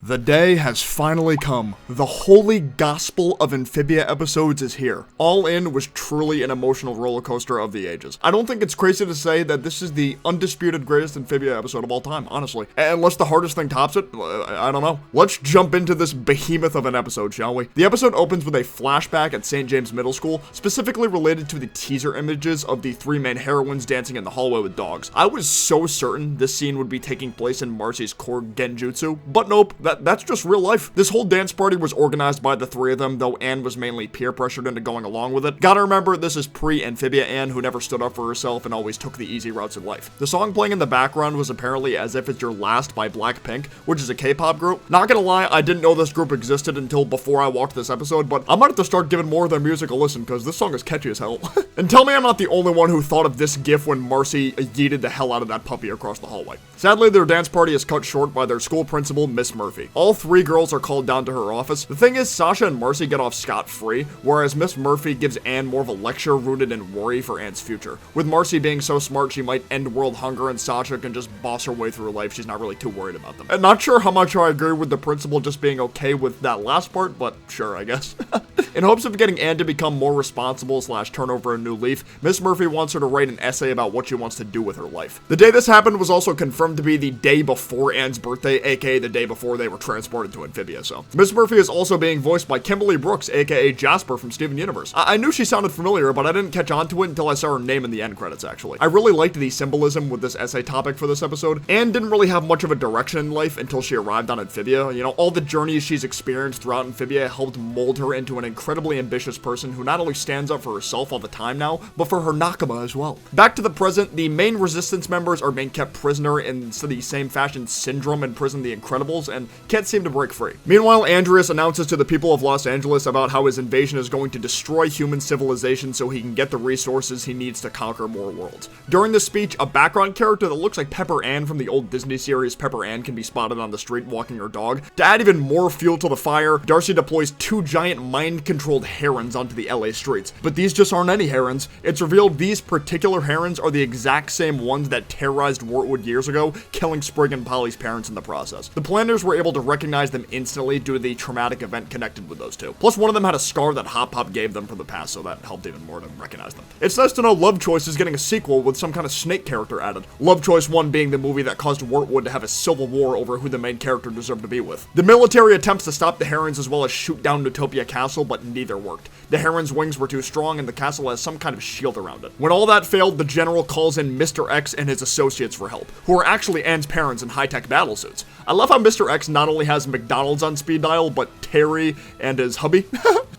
The day has finally come. The holy gospel of Amphibia episodes is here. All In was truly an emotional roller coaster of the ages. I don't think it's crazy to say that this is the undisputed greatest Amphibia episode of all time, honestly. Unless the hardest thing tops it, I don't know. Let's jump into this behemoth of an episode, shall we? The episode opens with a flashback at St. James Middle School, specifically related to the teaser images of the three main heroines dancing in the hallway with dogs. I was so certain this scene would be taking place in Marcy's core genjutsu, but nope. That's just real life. This whole dance party was organized by the three of them, though Anne was mainly peer pressured into going along with it. Gotta remember, this is pre-Amphibia Anne, who never stood up for herself and always took the easy routes in life. The song playing in the background was apparently As If It's Your Last by Blackpink, which is a K-pop group. Not gonna lie, I didn't know this group existed until before I watched this episode, but I might have to start giving more of their music a listen, because this song is catchy as hell. And tell me I'm not the only one who thought of this gif when Marcy yeeted the hell out of that puppy across the hallway. Sadly, their dance party is cut short by their school principal, Miss Murphy. All three girls are called down to her office. The thing is, Sasha and Marcy get off scot-free, whereas Miss Murphy gives Anne more of a lecture rooted in worry for Anne's future. With Marcy being so smart she might end world hunger, and Sasha can just boss her way through life, she's not really too worried about them. And not sure how much I agree with the principal just being okay with that last part, but sure, I guess. In hopes of getting Anne to become more responsible / turn over a new leaf, Miss Murphy wants her to write an essay about what she wants to do with her life. The day this happened was also confirmed to be the day before Anne's birthday, aka the day before they were transported to Amphibia, so. Miss Murphy is also being voiced by Kimberly Brooks, aka Jasper from Steven Universe. I knew she sounded familiar, but I didn't catch on to it until I saw her name in the end credits, actually. I really liked the symbolism with this essay topic for this episode. Anne didn't really have much of a direction in life until she arrived on Amphibia. You know, all the journeys she's experienced throughout Amphibia helped mold her into an incredibly ambitious person who not only stands up for herself all the time now, but for her nakama as well. Back to the present, the main resistance members are being kept prisoner in the same fashion Syndrome imprisoned the Incredibles and can't seem to break free. Meanwhile, Andreas announces to the people of Los Angeles about how his invasion is going to destroy human civilization so he can get the resources he needs to conquer more worlds. During the speech, a background character that looks like Pepper Ann from the old Disney series Pepper Ann can be spotted on the street walking her dog. To add even more fuel to the fire, Darcy deploys two giant mind-controlled herons onto the LA streets. But these just aren't any herons. It's revealed these particular herons are the exact same ones that terrorized Wortwood years ago, killing Sprig and Polly's parents in the process. The planners were able to recognize them instantly due to the traumatic event connected with those two. Plus, one of them had a scar that Hop Pop gave them from the past, so that helped even more to recognize them. It's nice to know Love Choice is getting a sequel with some kind of snake character added. Love Choice 1 being the movie that caused Wortwood to have a civil war over who the main character deserved to be with. The military attempts to stop the herons as well as shoot down Utopia Castle, but neither worked. The herons' wings were too strong and the castle has some kind of shield around it. When all that failed, the general calls in Mr. X and his associates for help, who are actually Anne's parents in high-tech battle suits. I love how Mr. X not only has McDonald's on speed dial, but Terry and his hubby.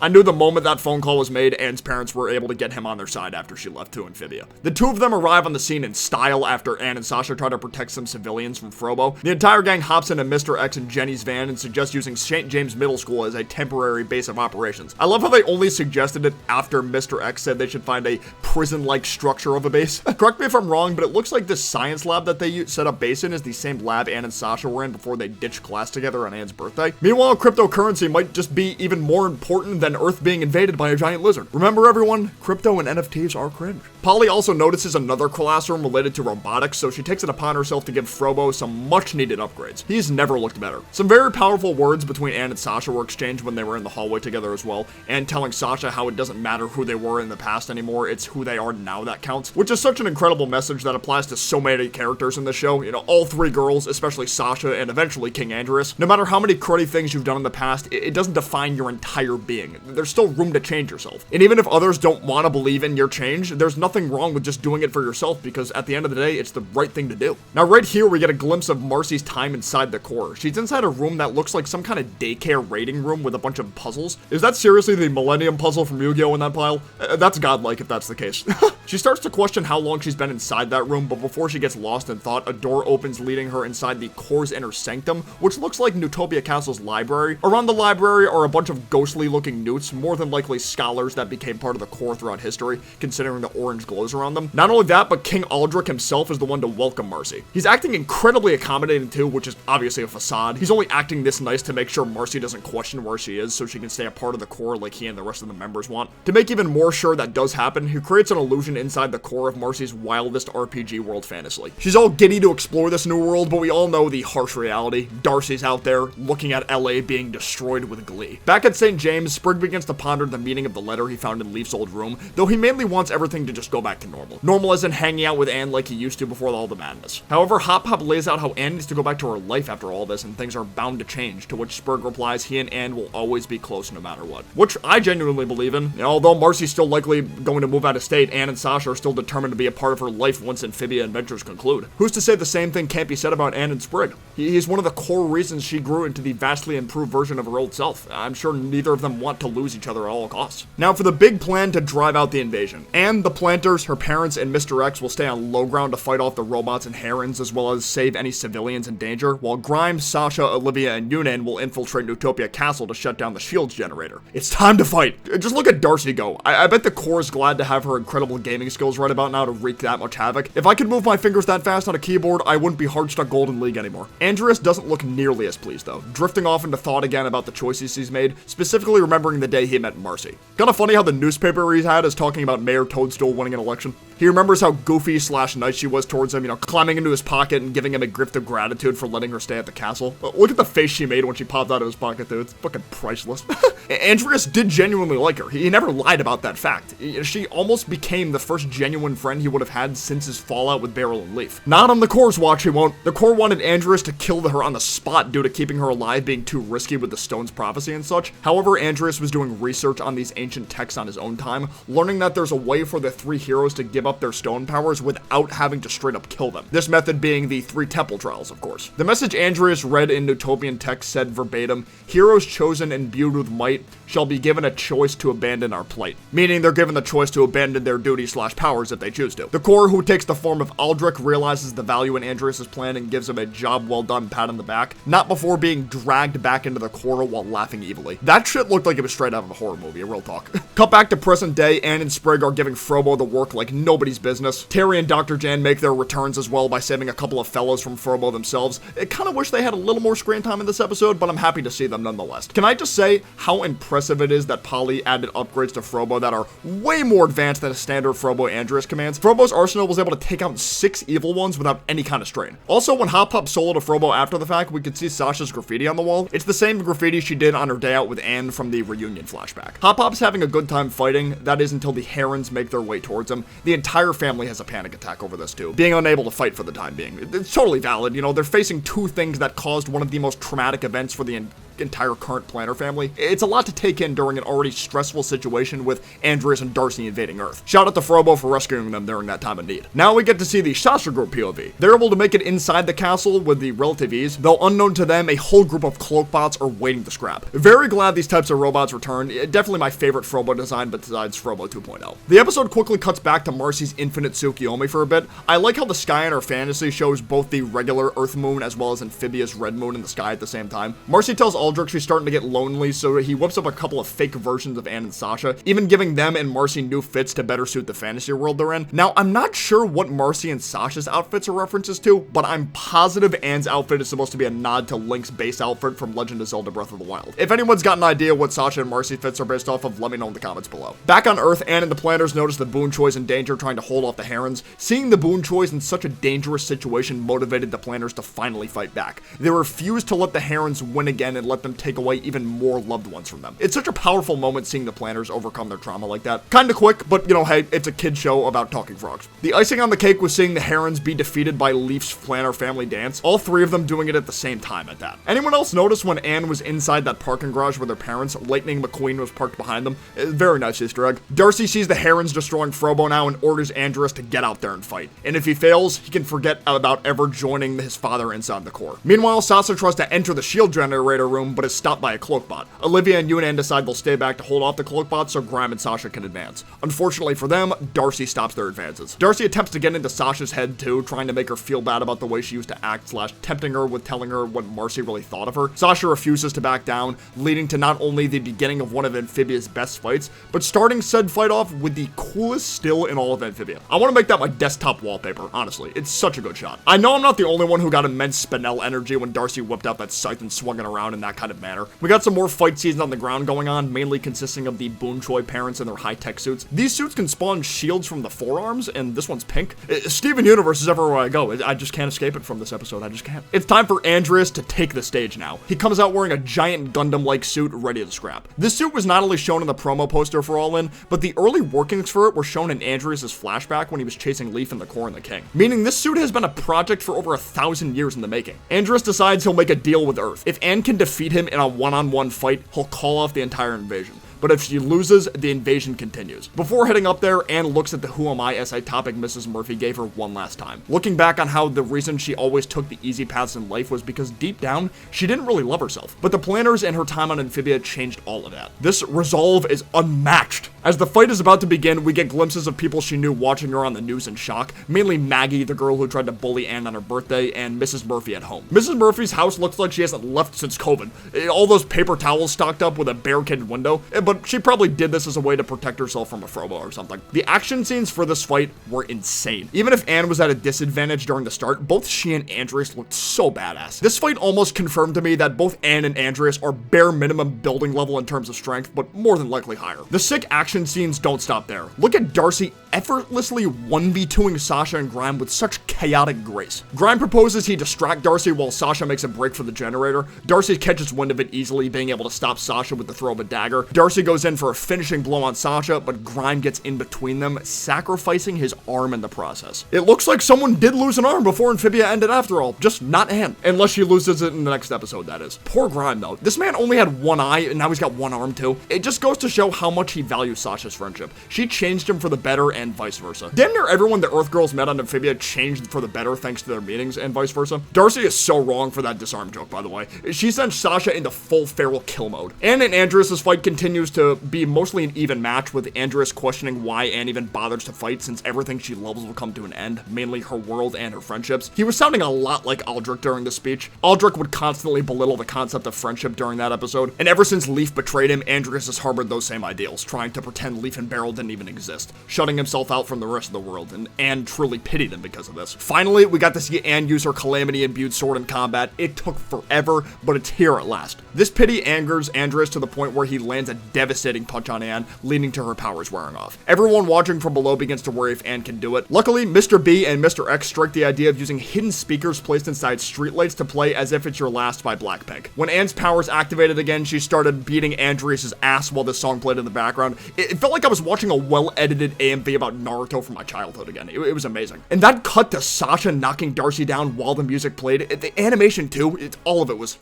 I knew the moment that phone call was made, Anne's parents were able to get him on their side after she left to Amphibia. The two of them arrive on the scene in style after Anne and Sasha try to protect some civilians from Frobo. The entire gang hops into Mr. X and Jenny's van and suggests using St. James Middle School as a temporary base of operations. I love how they only suggested it after Mr. X said they should find a prison-like structure of a base. Correct me if I'm wrong, but it looks like this science lab that they set up base in is the same lab Anne and Sasha were in before they ditched class together on Anne's birthday. Meanwhile, cryptocurrency might just be even more important than Earth being invaded by a giant lizard. Remember everyone, crypto and NFTs are cringe. Polly also notices another classroom related to robotics, so she takes it upon herself to give Frobo some much-needed upgrades. He's never looked better. Some very powerful words between Anne and Sasha were exchanged when they were in the hallway together as well, and telling Sasha how it doesn't matter who they were in the past anymore, it's who they are now that counts, which is such an incredible message that applies to so many characters in the show. You know, all three girls, especially Sasha and eventually King Andreas. No matter how many cruddy things you've done in the past, it doesn't define your entire being. There's still room to change yourself. And even if others don't want to believe in your change, there's nothing wrong with just doing it for yourself, because at the end of the day, it's the right thing to do. Now right here, we get a glimpse of Marcy's time inside the core. She's inside a room that looks like some kind of daycare rating room with a bunch of puzzles. Is that seriously the Millennium Puzzle from Yu-Gi-Oh! In that pile? That's godlike if that's the case. She starts to question how long she's been inside that room, but before she gets lost in thought, a door opens leading her inside the core's inner sanctum, which looks like Utopia Castle's library. Around the library are a bunch of ghostly looking newts, more than likely scholars that became part of the core throughout history, considering the orange glows around them. Not only that, but King Aldrich himself is the one to welcome Marcy. He's acting incredibly accommodating too, which is obviously a facade. He's only acting this nice to make sure Marcy doesn't question where she is so she can stay a part of the core like he and the rest of the members want. To make even more sure that does happen, he creates an illusion inside the core of Marcy's wildest RPG world fantasy. She's all giddy to explore this new world, but we all know the harsh reality. Darcy's out there, looking at LA being destroyed with glee. Back at St. James, Sprig begins to ponder the meaning of the letter he found in Leaf's old room, though he mainly wants everything to just go back to normal. Normal as in hanging out with Anne like he used to before all the madness. However, Hop Hop lays out how Anne needs to go back to her life after all this, and things are bound to change, to which Sprig replies he and Anne will always be close no matter what. Which I genuinely believe in. Although Marcy's still likely going to move out of state, Anne and Sasha are still determined to be a part of her life once Amphibia adventures conclude. Who's to say the same thing can't be said about Anne and Sprig? He's one of the core reasons she grew into the vastly improved version of her old self. I'm sure neither of them want to lose each other at all costs. Now for the big plan to drive out the invasion. Anne, the planters, her parents, and Mr. X will stay on low ground to fight off the robots and herons as well as save any civilians in danger, while Grimes, Sasha, Olivia, and Yunan will infiltrate Newtopia Castle to shut down the shields generator. It's time to fight. Just look at Darcy go. I bet the core is glad to have her incredible gaming skills right about now to wreak that much havoc. If I could move my fingers that fast on a keyboard, I wouldn't be hard-stuck Golden League anymore. Andreas doesn't look nearly as pleased though, drifting off into thought again about the choices he's made, specifically remembering the day he met Marcy. Kinda funny how the newspaper he's had is talking about Mayor Toadstool winning an election. He remembers how goofy / nice she was towards him, climbing into his pocket and giving him a gift of gratitude for letting her stay at the castle. Look at the face she made when she popped out of his pocket, dude. It's fucking priceless. Andreas did genuinely like her. He never lied about that fact. She almost became the first genuine friend he would have had since his fallout with Beryl and Leaf. Not on the core's watch, he won't. The core wanted Andreas to kill her on the spot due to keeping her alive being too risky with the stone's prophecy and such. However, Andreas was doing research on these ancient texts on his own time, learning that there's a way for the three heroes to give up their stone powers without having to straight up kill them. This method being the 3 temple trials, of course. The message Andreas read in Newtopian text said verbatim, "Heroes chosen and imbued with might shall be given a choice to abandon our plight," meaning they're given the choice to abandon their duties / powers if they choose to. The core, who takes the form of Aldrich, realizes the value in Andreas' plan and gives him a job well done pat on the back, not before being dragged back into the core while laughing evilly. That shit looked like it was straight out of a horror movie, real talk. Cut back to present day, Anne and Sprig are giving Frobo the work like nobody's business. Terry and Dr. Jan make their returns as well by saving a couple of fellows from Frobo themselves. I kinda wish they had a little more screen time in this episode, but I'm happy to see them nonetheless. Can I just say how impressive it is that Polly added upgrades to Frobo that are way more advanced than a standard Frobo Andreas commands? Frobo's arsenal was able to take out 6 evil ones without any kind of strain. Also, when Hop Hop soloed a Frobo after the fact, we could see Sasha's graffiti on the wall. It's the same graffiti she did on her day out with Anne from the reunion flashback. Hop Hop's having a good time fighting, that is until the herons make their way towards him. The entire family has a panic attack over this too, being unable to fight for the time being. It's totally valid, they're facing 2 things that caused one of the most traumatic events for the entire current Planner family. It's a lot to take in during an already stressful situation with Andreas and Darcy invading Earth. Shout out to Frobo for rescuing them during that time of need. Now we get to see the Sasha group POV. They're able to make it inside the castle with the relative ease, though unknown to them, a whole group of cloak bots are waiting to scrap. Very glad these types of robots returned. Definitely my favorite Frobo design besides Frobo 2.0. The episode quickly cuts back to Marcy's infinite Tsukiyomi for a bit. I like how the sky in her fantasy shows both the regular Earth moon as well as Amphibia's red moon in the sky at the same time. Marcy tells Aldrich she's starting to get lonely, so he whips up a couple of fake versions of Anne and Sasha, even giving them and Marcy new fits to better suit the fantasy world they're in. Now, I'm not sure what Marcy and Sasha's outfits are references to, but I'm positive Anne's outfit is supposed to be a nod to Link's base outfit from Legend of Zelda Breath of the Wild. If anyone's got an idea what Sasha and Marcy fits are based off of, let me know in the comments below. Back on Earth, Anne and the planners notice the Boon Choi's in danger trying to hold off the herons. Seeing the Boon Choi's in such a dangerous situation motivated the planners to finally fight back. They refused to let the herons win again and let them take away even more loved ones from them. It's such a powerful moment seeing the planners overcome their trauma like that. Kinda quick, but hey, it's a kid show about talking frogs. The icing on the cake was seeing the herons be defeated by Leaf's Planner family dance, all 3 of them doing it at the same time at that. Anyone else notice when Anne was inside that parking garage with her parents, Lightning McQueen was parked behind them? Very nice Easter egg. Darcy sees the herons destroying Frobo now and orders Andreas to get out there and fight. And if he fails, he can forget about ever joining his father inside the core. Meanwhile, Sasha tries to enter the shield generator room, room, but is stopped by a cloak bot. Olivia and Yunan decide they'll stay back to hold off the cloak bot so Grime and Sasha can advance. Unfortunately for them, Darcy stops their advances. Darcy attempts to get into Sasha's head too, trying to make her feel bad about the way she used to act / tempting her with telling her what Marcy really thought of her. Sasha refuses to back down, leading to not only the beginning of one of Amphibia's best fights, but starting said fight off with the coolest still in all of Amphibia. I want to make that my desktop wallpaper, honestly. It's such a good shot. I know I'm not the only one who got immense Spinel energy when Darcy whipped out that scythe and swung it around in that kind of manner. We got some more fight scenes on the ground going on, mainly consisting of the Boon Choi parents in their high-tech suits. These suits can spawn shields from the forearms, and this one's pink. Steven Universe is everywhere I go. I just can't escape it from this episode. I just can't. It's time for Andreas to take the stage now. He comes out wearing a giant Gundam-like suit ready to scrap. This suit was not only shown in the promo poster for All In, but the early workings for it were shown in Andreas' flashback when he was chasing Leaf in the Core and the King. Meaning this suit has been a project for over 1,000 years in the making. Andreas decides he'll make a deal with Earth. If Anne can defeat him in a one-on-one fight, he'll call off the entire invasion. But if she loses, the invasion continues. Before heading up there, Anne looks at the Who Am I essay topic Mrs. Murphy gave her one last time. Looking back on how the reason she always took the easy paths in life was because deep down, she didn't really love herself. But the planners and her time on Amphibia changed all of that. This resolve is unmatched. As the fight is about to begin, we get glimpses of people she knew watching her on the news in shock. Mainly Maggie, the girl who tried to bully Anne on her birthday, and Mrs. Murphy at home. Mrs. Murphy's house looks like she hasn't left since COVID. All those paper towels stocked up with a barricaded window, but she probably did this as a way to protect herself from a Frobo or something. The action scenes for this fight were insane. Even if Anne was at a disadvantage during the start, both she and Andreas looked so badass. This fight almost confirmed to me that both Anne and Andreas are bare minimum building level in terms of strength, but more than likely higher. The sick action scenes don't stop there. Look at Darcy effortlessly 1v2ing Sasha and Grime with such chaotic grace. Grime proposes he distract Darcy while Sasha makes a break for the generator. Darcy catches wind of it easily, being able to stop Sasha with the throw of a dagger. Darcy goes in for a finishing blow on Sasha, but Grime gets in between them, sacrificing his arm in the process. It looks like someone did lose an arm before Amphibia ended after all, just not Anne. Unless she loses it in the next episode, that is. Poor Grime though. This man only had one eye, and now he's got one arm too. It just goes to show how much he values Sasha's friendship. She changed him for the better and vice versa. Damn near everyone the Earth Girls met on Amphibia changed for the better thanks to their meetings and vice versa. Darcy is so wrong for that disarm joke, by the way. She sent Sasha into full feral kill mode. Anne and Andreas' fight continues to be mostly an even match, with Andreas questioning why Anne even bothers to fight since everything she loves will come to an end, mainly her world and her friendships. He was sounding a lot like Aldrich during the speech. Aldrich would constantly belittle the concept of friendship during that episode, and ever since Leaf betrayed him, Andreas has harbored those same ideals, trying to pretend Leaf and Beryl didn't even exist, shutting himself out from the rest of the world, and Anne truly pitied him because of this. Finally, we got to see Anne use her Calamity-imbued sword in combat. It took forever, but it's here at last. This pity angers Andreas to the point where he lands a devastating punch on Anne, leading to her powers wearing off. Everyone watching from below begins to worry if Anne can do it. Luckily, Mr. B and Mr. X strike the idea of using hidden speakers placed inside streetlights to play As If It's Your Last by Blackpink. When Anne's powers activated again, she started beating Andreas' ass while this song played in the background. It felt like I was watching a well-edited AMV about Naruto from my childhood again. It was amazing. And that cut to Sasha knocking Darcy down while the music played, the animation too, all of it was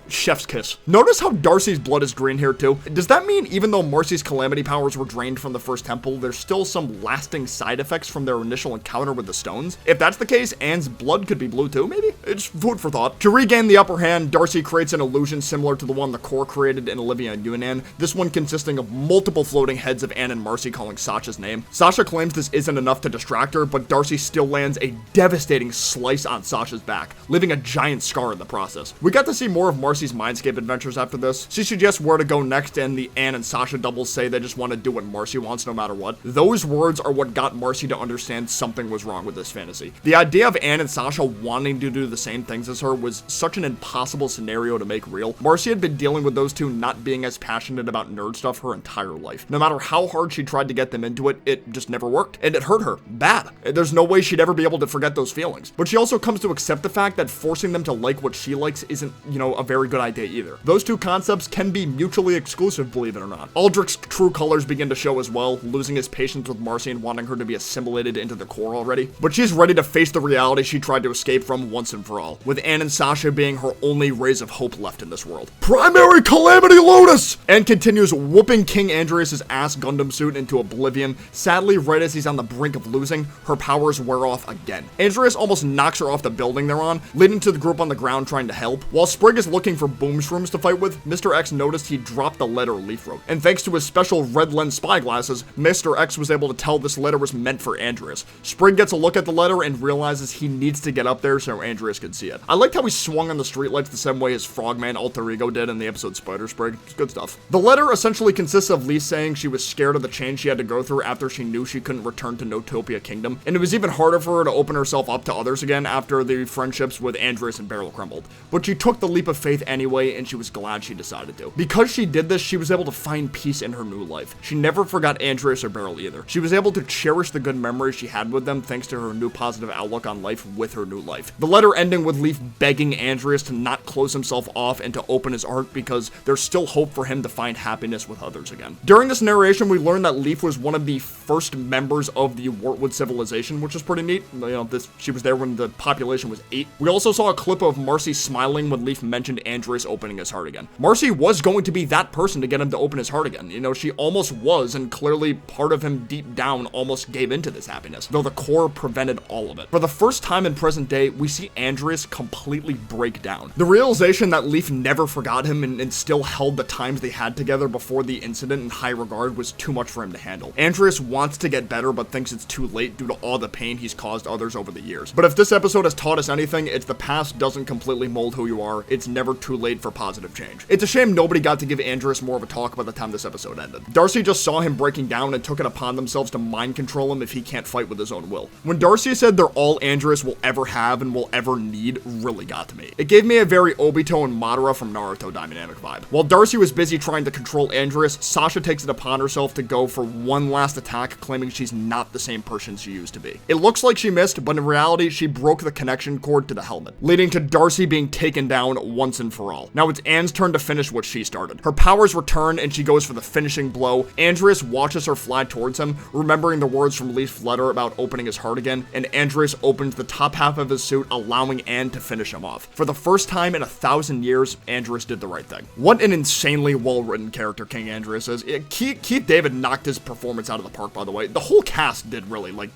chef's kiss. Notice how Darcy's blood is green here too. Does that mean even though Marcy's Calamity powers were drained from the first temple, there's still some lasting side effects from their initial encounter with the stones? If that's the case, Anne's blood could be blue too, maybe? It's food for thought. To regain the upper hand, Darcy creates an illusion similar to the one the Core created in Olivia and Yunan, this one consisting of multiple floating heads of Anne and Marcy calling Sasha's name. Sasha claims this isn't enough to distract her, but Darcy still lands a devastating slice on Sasha's back, leaving a giant scar in the process. We got to see more of Marcy's Mindscape adventures after this. She suggests where to go next, and the Anne and Sasha doubles say they just want to do what Marcy wants no matter what. Those words are what got Marcy to understand something was wrong with this fantasy. The idea of Anne and Sasha wanting to do the same things as her was such an impossible scenario to make real. Marcy had been dealing with those two not being as passionate about nerd stuff her entire life. No matter how hard she tried to get them into it, it just never worked, and it hurt her bad. There's no way she'd ever be able to forget those feelings. But she also comes to accept the fact that forcing them to like what she likes isn't, a very good idea either. Those two concepts can be mutually exclusive, believe it or not. Aldrich's true colors begin to show as well, losing his patience with Marcy and wanting her to be assimilated into the Core already. But she's ready to face the reality she tried to escape from once and for all, with Anne and Sasha being her only rays of hope left in this world. Primary Calamity Lotus! Anne continues whooping King Andreas' ass Gundam suit into oblivion. Sadly, right as he's on the brink of losing, her powers wear off again. Andreas almost knocks her off the building they're on, leading to the group on the ground trying to help. While Sprig is looking for boomshrooms to fight with, Mr. X noticed he dropped the letter Leaf wrote. And thanks to his special red lens spy glasses, Mr. X was able to tell this letter was meant for Andreas. Sprig gets a look at the letter and realizes he needs to get up there so Andreas can see it. I liked how he swung on the streetlights the same way his Frogman alter ego did in the episode Spider Sprig. It's good stuff. The letter essentially consists of Leaf saying she was scared of the change she had to go through after she knew she couldn't return to Notopia Kingdom, and it was even harder for her to open herself up to others again after the friendships with Andreas and Beryl crumbled. But she took the leap of faith anyway, and she was glad she decided to. Because she did this, she was able to find peace in her new life. She never forgot Andreas or Beryl either. She was able to cherish the good memories she had with them thanks to her new positive outlook on life with her new life. The letter ending with Leaf begging Andreas to not close himself off and to open his heart because there's still hope for him to find happiness with others again. During this narration, we learned that Leaf was one of the first members of the Wartwood civilization, which is pretty neat. You know, she was there when the population was 8. We also saw a clip of Marcy smiling when Leaf mentioned Andreas opening his heart again. Marcy was going to be that person to get him to open his heart again. You know, she almost was, and clearly part of him deep down almost gave into this happiness, though the core prevented all of it. For the first time in present day, we see Andreas completely break down. The realization that Leaf never forgot him and still held the times they had together before the incident in high regard was too much for him to handle. Andreas wants to get better, but thinks it's too late due to all the pain he's caused others over the years. But if this episode has taught us anything, it's the past doesn't completely mold who you are. It's never too late for positive change. It's a shame nobody got to give Andreas more of a talk by the time this episode ended. Darcy just saw him breaking down and took it upon themselves to mind control him if he can't fight with his own will. When Darcy said they're all Andreas will ever have and will ever need really got to me. It gave me a very Obito and Madara from Naruto dynamic vibe. While Darcy was busy trying to control Andreas, Sasha takes it upon herself to go for one last attack, claiming she's not the same person she used to be. It looks like she missed, but in reality, she broke the connection cord to the helmet, leading to Darcy being taken down once and for all. Now it's Anne's turn to finish what she started. Her powers return and she goes for the finishing blow. Andreas watches her fly towards him, remembering the words from Leaf's letter about opening his heart again, and Andreas opens the top half of his suit, allowing Anne to finish him off. For the first time in 1,000 years, Andreas did the right thing. What an insanely well-written character King Andreas is. Keith David knocked his performance out of the park, by the way. The whole cast did really. Like,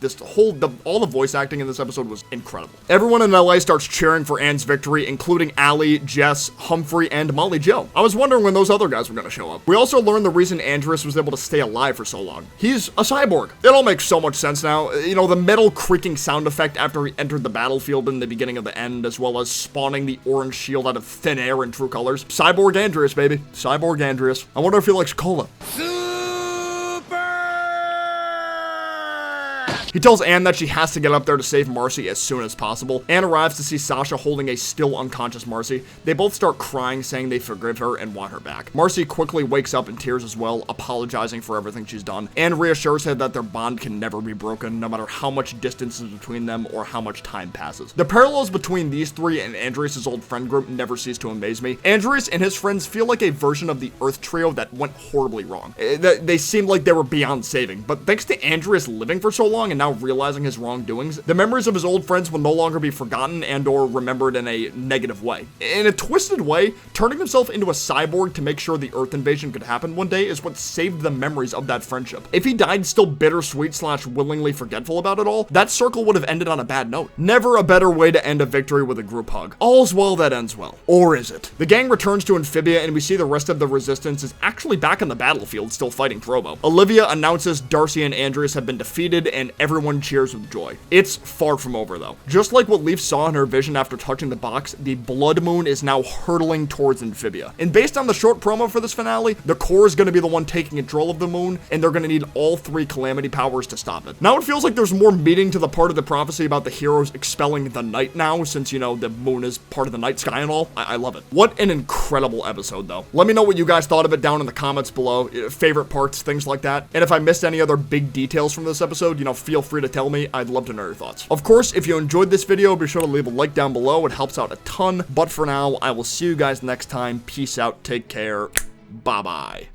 all the voice acting in this episode was incredible. Everyone in LA starts cheering for Anne's victory, including Allie, Jess, Humphrey, and Molly Jo. I was wondering when those other guys were going to show up. We also learned the reason Andreas was able to stay alive for so long. He's a cyborg. It all makes so much sense now. You know, the metal creaking sound effect after he entered the battlefield in the beginning of the end, as well as spawning the orange shield out of thin air in true colors. Cyborg Andreas, baby. Cyborg Andreas. I wonder if he likes cola. He tells Anne that she has to get up there to save Marcy as soon as possible. Anne arrives to see Sasha holding a still unconscious Marcy. They both start crying, saying they forgive her and want her back. Marcy quickly wakes up in tears as well, apologizing for everything she's done. Anne reassures her that their bond can never be broken, no matter how much distance is between them or how much time passes. The parallels between these three and Andreas' old friend group never cease to amaze me. Andreas and his friends feel like a version of the Earth trio that went horribly wrong. They seemed like they were beyond saving, but thanks to Andreas living for so long and now realizing his wrongdoings, the memories of his old friends will no longer be forgotten and or remembered in a negative way. In a twisted way, turning himself into a cyborg to make sure the Earth invasion could happen one day is what saved the memories of that friendship. If he died still bittersweet / willingly forgetful about it all, that circle would have ended on a bad note. Never a better way to end a victory with a group hug. All's well that ends well. Or is it? The gang returns to Amphibia and we see the rest of the resistance is actually back on the battlefield still fighting Trobo. Olivia announces Darcy and Andreas have been defeated and everyone cheers with joy. It's far from over though. Just like what Leaf saw in her vision after touching the box, the Blood Moon is now hurtling towards Amphibia. And based on the short promo for this finale, the core is going to be the one taking control of the moon, and they're going to need all 3 calamity powers to stop it. Now it feels like there's more meaning to the part of the prophecy about the heroes expelling the night now, since, you know, the moon is part of the night sky and all. I love it. What an incredible episode though. Let me know what you guys thought of it down in the comments below. Favorite parts, things like that. And if I missed any other big details from this episode, you know, feel free to tell me. I'd love to know your thoughts. Of course, if you enjoyed this video, be sure to leave a like down below. It helps out a ton. But for now, I will see you guys next time. Peace out. Take care. Bye-bye.